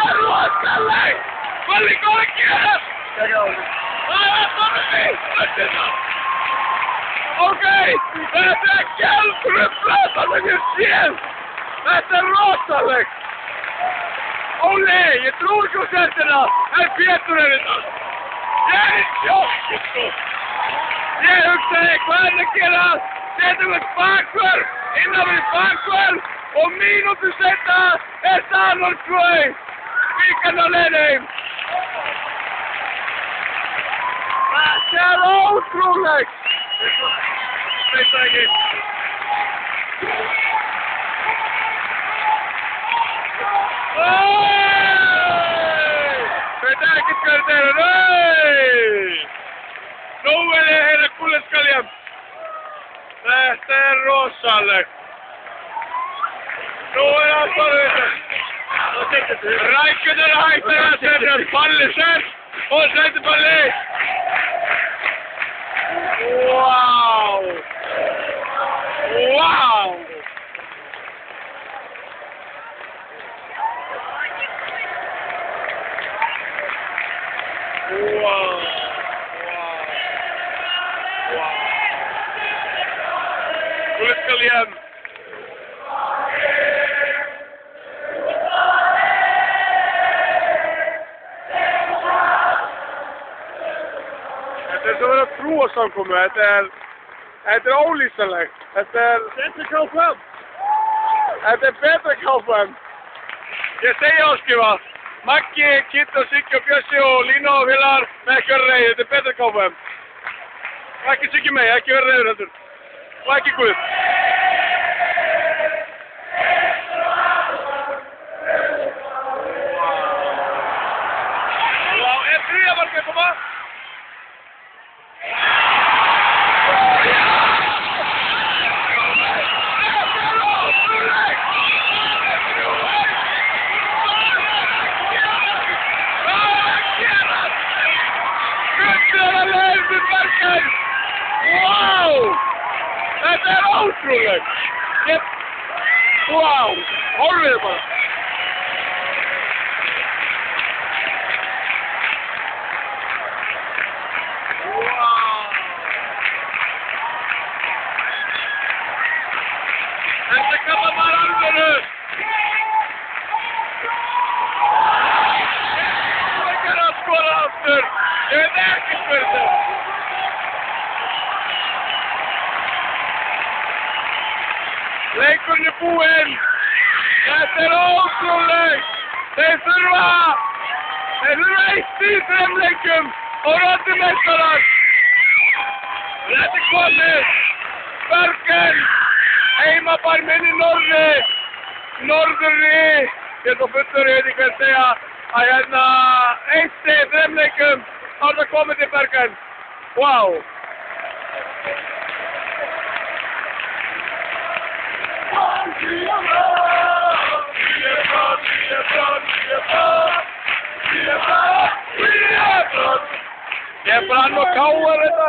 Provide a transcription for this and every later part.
er rosalegt! Valli, hvað að gera? Það er bara mig! Ok, þetta er gelgruflað það sem ég séð! Þetta er rosalegt! Óli, ég trúi ekki á sértina, en Pétur er þetta! Ég er í sjokki, sko! Ég hugsaði, hvað er að gera? Setjum við bakvörð, innan við bakvörð og mínútu setna er Danor Kvöi! Víkan á leiðin! Þetta er ótrúlegt! Veit það ekki. Veit ekkert hvað þetta er. Nú vil ég heyra kúleskaljan. Þetta er rosalegt. Nú er það bara þetta. Rækjun er hættir að setja balli sett og setja balli. Wow! Wow! Wow! Wow! Kúleskaljan. Þetta er svo verið að trúa samkomu, þetta er ólýsanlegt, þetta er betra KFM. Þetta er betra KFM. Ég segi áskrifa, Maggi, Kitt og Siggi og Bjössi og Lína og félagar með ekki vera reyður, þetta er betra KFM. Og ekki Siggi með, ekki vera reyður heldur. Og ekki Guð. Wow, er þriðja markið að koma? Wow! Þetta er ótrúlegt! Wow! Horfið þið bara! Wow! Þetta kallar maður alvöru! Ég er að skora aftur! Ég veit ekki fyrir þetta! Leikurinn er búinn! Þetta er ótrúlegt! Þeir þurfa eitt í þrem leikum og röndi meistarar! Þetta er komið! Bergen! Heimabær minn í norðurri! Ég er svo fullur, ég veit ekki hvað að segja að hérna eitt í þrem leikum þá er það komið til Bergen! Wow! Ég brann og káar þetta.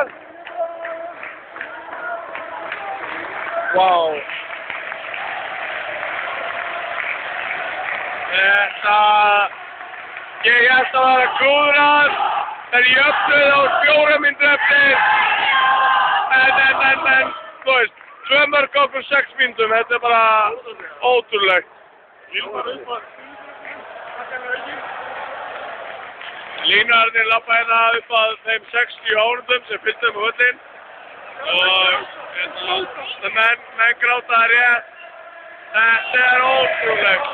Wow. Þetta... Ég held að vera klúðrar. Þeir jöfnuðu á 4 mínútur eftir. En, þú veist. 2 mörk á okkur 6 mínútum, þetta er bara ótrúlegt. Línarnir lappa hérna upp að þeim 60 árundum sem fylgdu með völlinn. Og menn gráta það rétt. Þetta er ótrúlegt.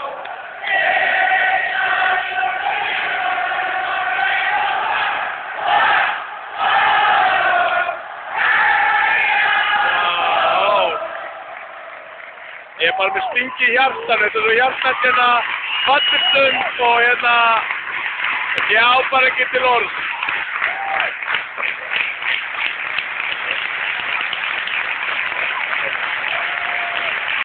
Ég er bara með stingi í hjartan, þetta er svo hjartan hérna fallistund og hérna, ég á bara ekki til orð.